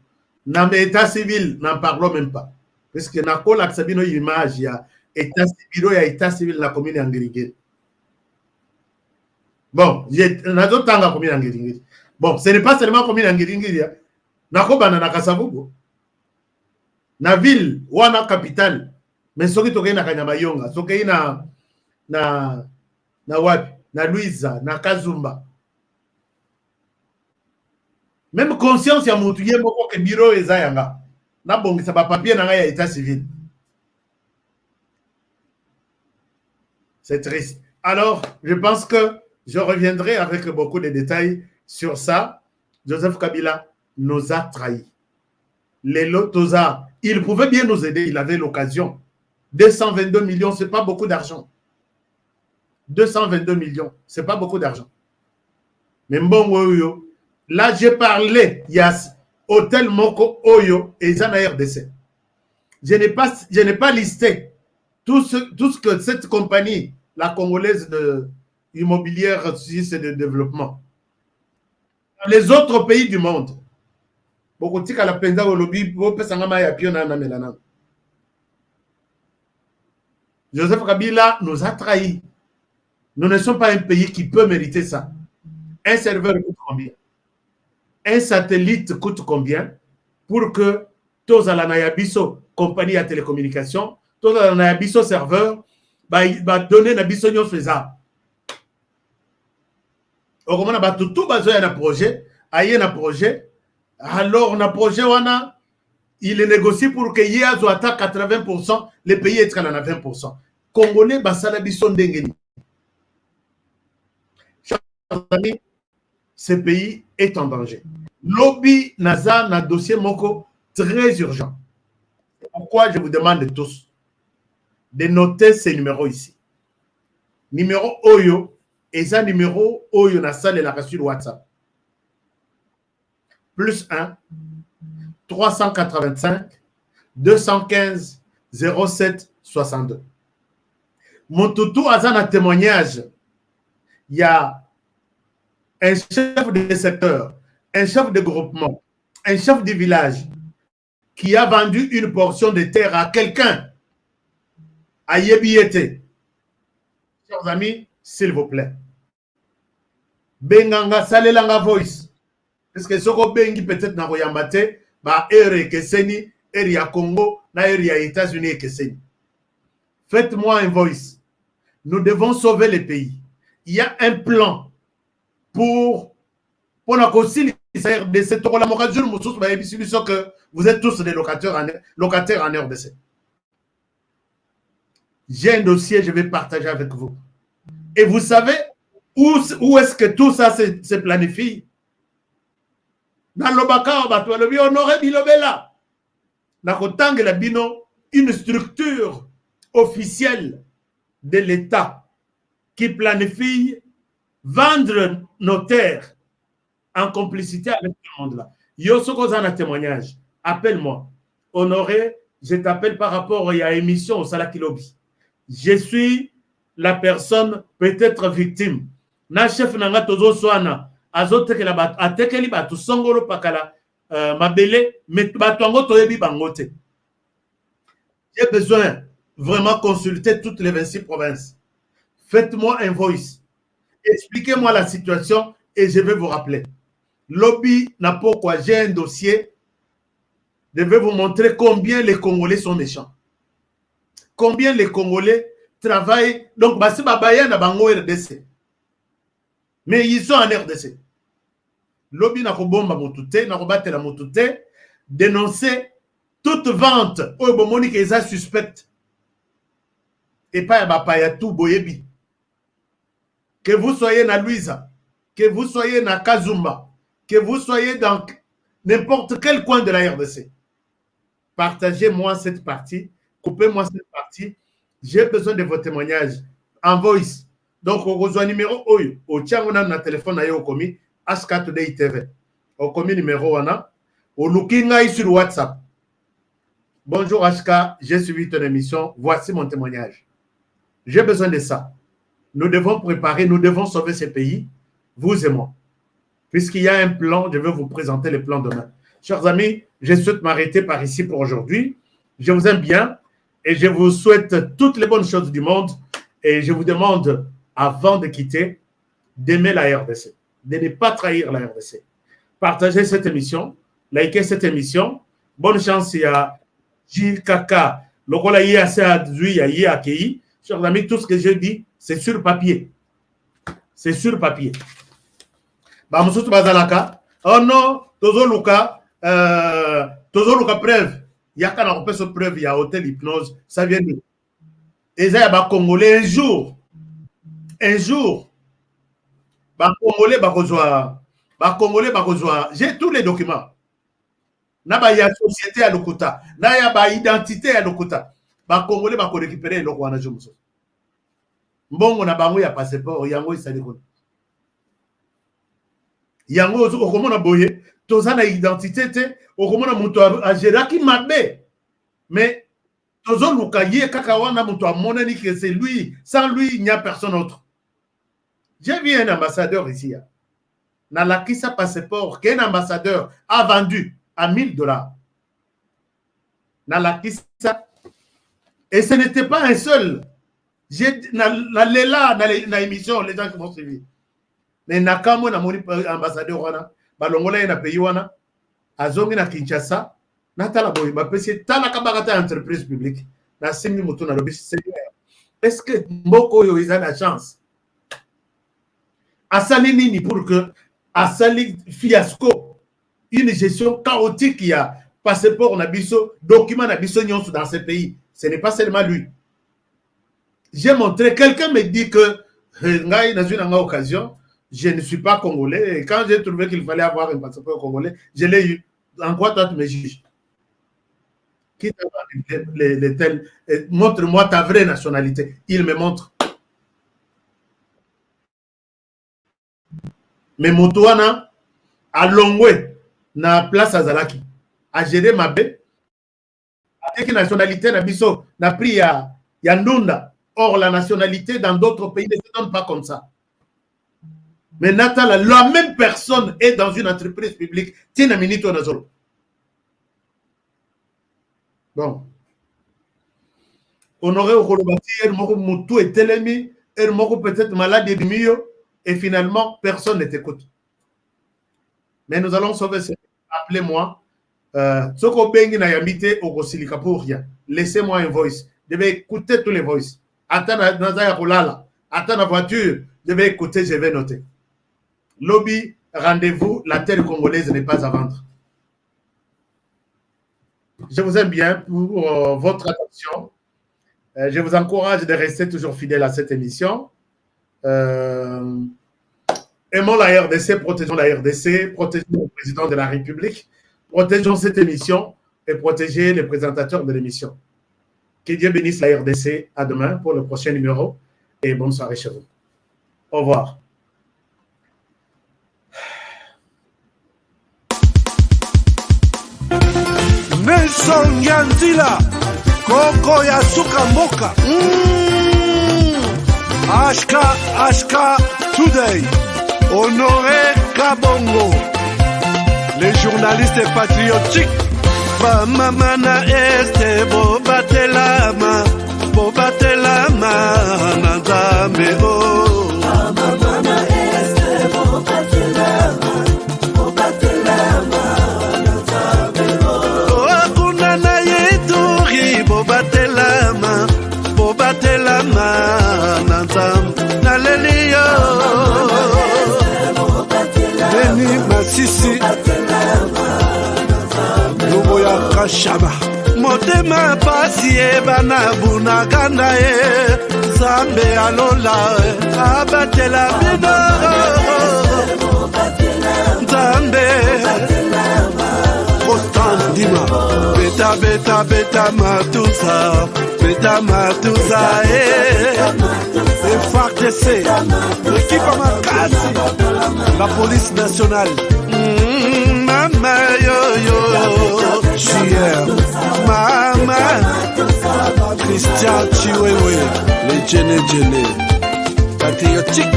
N'a pas état civil, n'en parlons même pas. Parce que n'a pas l'accès à image, il y a état civil la commune angériguée. Bon, bon, ce n'est pas seulement comme une Angiringiri. Nakobana na Kasavugo. Na ville, wana capitale. Mais soki toke na Kanyabayonga, soki na wapi, na Louisa, na Kazumba. Même conscience ya mutu ye moko ke bureau ezayanga. Na bongisa ba papier na ya état civil. C'est triste. Alors, je pense que je reviendrai avec beaucoup de détails sur ça. Joseph Kabila nous a trahis. Les Lotosa, il pouvait bien nous aider, il avait l'occasion. 222 millions, ce n'est pas beaucoup d'argent. 222 millions, ce n'est pas beaucoup d'argent. Mais bon, là, j'ai parlé, il y a Hôtel Moko Oyo et Zana RDC. Je n'ai pas listé tout ce que cette compagnie, la congolaise de immobilière et de développement. Les autres pays du monde. Joseph Kabila nous a trahis. Nous ne sommes pas un pays qui peut mériter ça. Un serveur coûte combien? Un satellite coûte combien? Pour que tous à la Nayabiso, compagnie à télécommunication, tous à la Nayabiso serveur, va donner Nabiso Nyon Feza. Au moment où tout besoin d'un projet, aïe un projet, alors on a projet il est négocié pour que y ait 80%, les pays être à 20%. Congolais basala biso ndengeni. Chers amis, ce pays est en danger. Lobby Naza na dossier moko très urgent. C'est pourquoi je vous demande tous de noter ces numéros ici. Numéro Oyo, et ça numéro Oyo na salle la sur WhatsApp. Plus 1 385 215 07 62. Mon toutou a un témoignage. Il y a un chef de secteur, un chef de groupement, un chef de village qui a vendu une portion de terre à quelqu'un à Yebiete. Chers amis, s'il vous plaît. Benganga salelanga voice. Parce que ce qu'on bengi peut-être na koyambate, ba ere keseni, ere ya Congo, na ere ya États-Unis keseni. Faites-moi un voice. Nous devons sauver le pays. Il y a un plan pour la conciliation de cette que vous êtes tous des locataires en RDC. J'ai un dossier, je vais partager avec vous. Et vous savez où est-ce que tout ça se planifie? Dans le Bakar, on aurait bilobela. Dans la bino, une structure officielle de l'État qui planifie vendre nos terres en complicité avec ce monde-là. Yo Sokozan a témoignage. Appelle-moi. Honoré, je t'appelle par rapport à l'émission au Salaki Lobby. Je suis la personne peut-être victime. Na chef nanga tozo soana azote ke la bat atekeli batu songolo pakala mabele mais batongo toyebi bangote. J'ai besoin vraiment consulter toutes les 26 provinces. Faites-moi un voice. Expliquez-moi la situation et je vais vous rappeler. Lobby n'a pas quoi. J'ai un dossier. Je vais vous montrer combien les Congolais sont méchants. Combien les Congolais travaillent. Donc, Bassi Babaya n'a pas RDC. Mais ils sont en RDC. Lobby n'a pas bomba motute, n'a pas battu la motute, dénoncer toute vente au Bomoni qui est suspecte. Et pas à Bapaya tout Boyebi. Que vous soyez na Louisa, que vous soyez na Kazumba, que vous soyez dans n'importe quel coin de la RDC. Partagez-moi cette partie, coupez-moi cette partie. J'ai besoin de vos témoignages en voice. Donc, au besoin numéro OYO, au tchang on a na téléphone au commis, H4 Today TV. Au commis numéro 1, au looking sur WhatsApp. Bonjour HK, j'ai suivi ton émission. Voici mon témoignage. J'ai besoin de ça. Nous devons préparer, nous devons sauver ce pays, vous et moi. Puisqu'il y a un plan, je vais vous présenter le plan demain. Chers amis, je souhaite m'arrêter par ici pour aujourd'hui. Je vous aime bien et je vous souhaite toutes les bonnes choses du monde. Et je vous demande, avant de quitter, d'aimer la RDC, de ne pas trahir la RDC. Partagez cette émission, likez cette émission. Bonne chance à JKK. Le rôle est assez accueilli. Chers amis, tout ce que je dis, c'est sur papier. C'est sur papier. Bamusutu bazalaka. Oh non, tozo luka preuve. Yaka na repère sur preuve, il y a hôtel hypnose. Ça vient de. Et ça, il y a Congolais un jour. Congolais bakozwa. J'ai tous les documents. Na y a société à Lokuta. Na ya ba identité à Lokuta. Congolais bako récupérer le roi na jomuso. Mbongo na bango ya passeport yango isali ko. Yango okomona boye toza na identité te okomona muto a geraki mabe. Mais tozo lukaye kaka wana muto amonani que c'est lui, sans lui il n'y a personne autre. J'ai vu un ambassadeur ici. Na lakisa passeport qu'un ambassadeur a vendu à $1000. Na lakisa. Et ce n'était pas un seul. J'ai na émission, les gens qui m'ont suivi. Mais nakamo na moni ambassadeur wana, balongola na pays wana, azongi na Kinshasa, na tala boy, ba pesi tala kabakata entreprise publique. Na simi mutu na lobi Seigneur. Est-ce que mboko yo ils ont la chance? Asali nini pour que asali fiasco, une gestion chaotique qui a passeport na biso, document na biso nyonso dans ce pays. Ce n'est pas seulement lui. j'ai montré, quelqu'un me dit que dans une occasion, je ne suis pas congolais. Et quand j'ai trouvé qu'il fallait avoir un passeport congolais, je l'ai eu. En quoi toi tu me juges? Qui t'a les tels? Montre-moi ta vraie nationalité. Il me montre. Mais Moutouana, à Longwe, na place à Zalaki, a géré ma baie. Avec une nationalité, n'a pris à Ndunda. Or, la nationalité dans d'autres pays ne se donne pas comme ça. Mais Natala, la même personne est dans une entreprise publique. Tina Minito Nazolo. Bon. Honoré Okolobati, Ermoko Moutou et Telemi, Ermoko peut-être malade et Mio, et finalement, personne ne t'écoute. Mais nous allons sauver ce. Appelez-moi. Soko Bengi na yamite Okosilika pour rien. Laissez-moi un voice. Je vais écouter tous les voices. Attends dans la voiture. Je vais écouter, je vais noter. Lobby, rendez-vous. La terre congolaise n'est pas à vendre. Je vous aime bien pour votre attention. Je vous encourage de rester toujours fidèle à cette émission. Aimons la RDC, protégeons la RDC, protégeons le président de la République, protégeons cette émission et protégeons les présentateurs de l'émission. Que Dieu bénisse la RDC. À demain pour le prochain numéro et bonne soirée chez vous. Au revoir. Nelson Yanzila, Koko Yasuka Moka. Ashka Today, Honoré Kabongo, les journalistes patriotiques. Mamana este bobatelama nanzambe o. Mamana este bobatelama nanzambe o. Akuna na yeturi bobatelama nanzambe naleliyo. Beni Masisi. Luboya Kashaba Motema pasi bana bunaganda Zambe alola abatela bino Zambe Ostandima Beta matusa FARDC l'équipe Makasi la police nationale Mama yo JR Mama Christian Chiwewe les Djene patriotique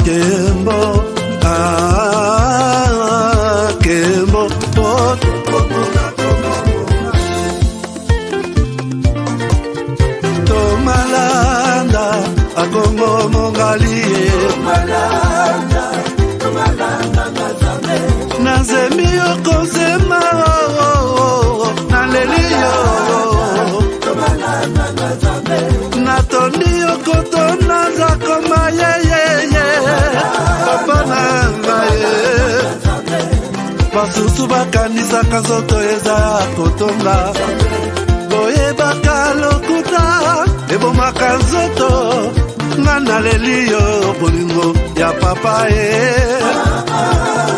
Kembo Kembo Tomalanda Akongo Mongali Nazemi okozema naleliyo Natondi okotona zakoma Papa nangaye Basusu bakanisaka nzoto eza kotonga Boyebaka lokuta ebomaka nzoto Nga naleliyo bolingo ya papa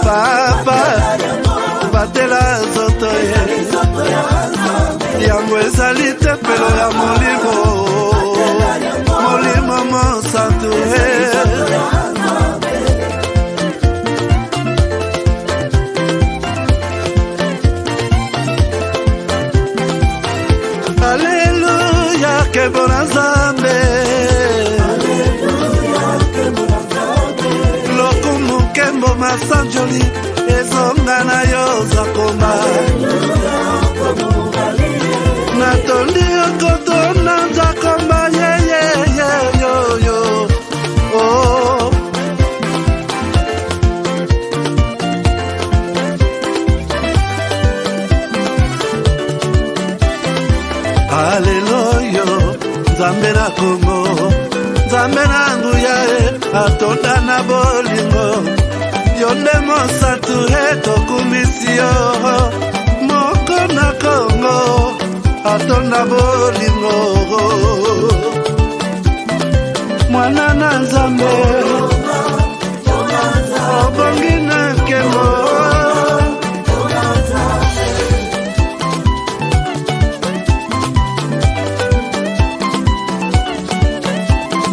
Papa batela nzoto yango ezali tempelo ya molimo mosantu Alleluia kebona Nzambe lokumu kembo masanjoli ezonga na yo zakoma natondi okotona zakoma yo oh Alleluia Nzambe na Kongo Nzambe na nguya atonda na bolingo Yonde mosantu etokumisi yo Moko na Kongo atonda bolingo mwana na nzambe obongi na nkembo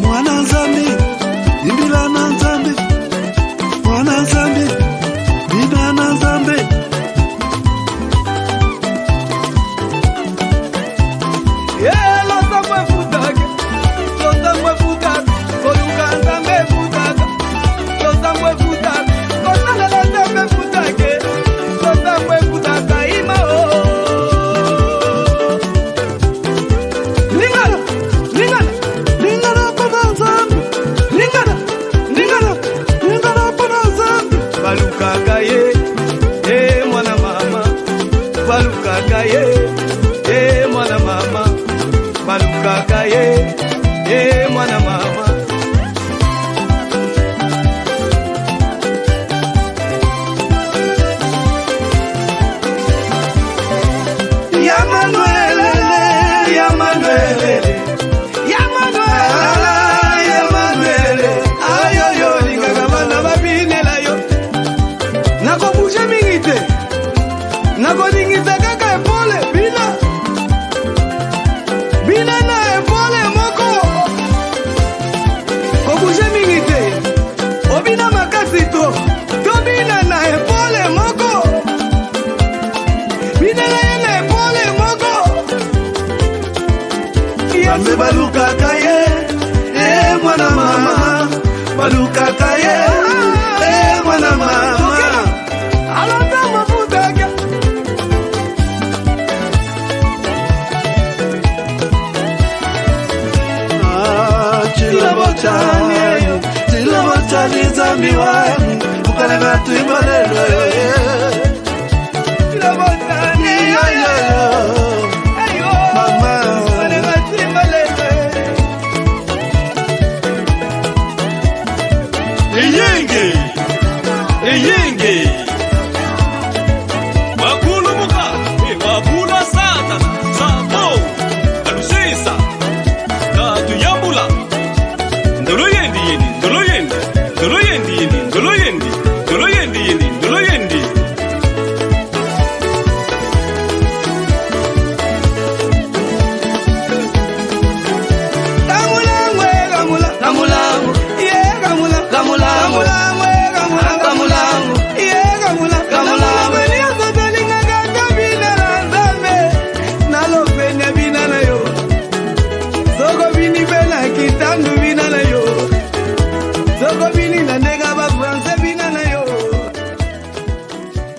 mwana nzambe imbila na nzambe mwana nzambe bina na nzambe mwana mama baluka kaye mwana mama baluka kaye mwana mama alata mafuta chila botani zambi wani ukalenga tuibalelo chila botani Yenge Wakulu muka Wakula satana Sapo Alusisa Katu yambula Ndolo yendi yendi Ndolo yendi Ndolo yendi yendi Ndolo yendi Ndolo yendi yendi Ndolo yendi Gamula Gamula Yeah Gamula Gamula Soko bini na nega ba France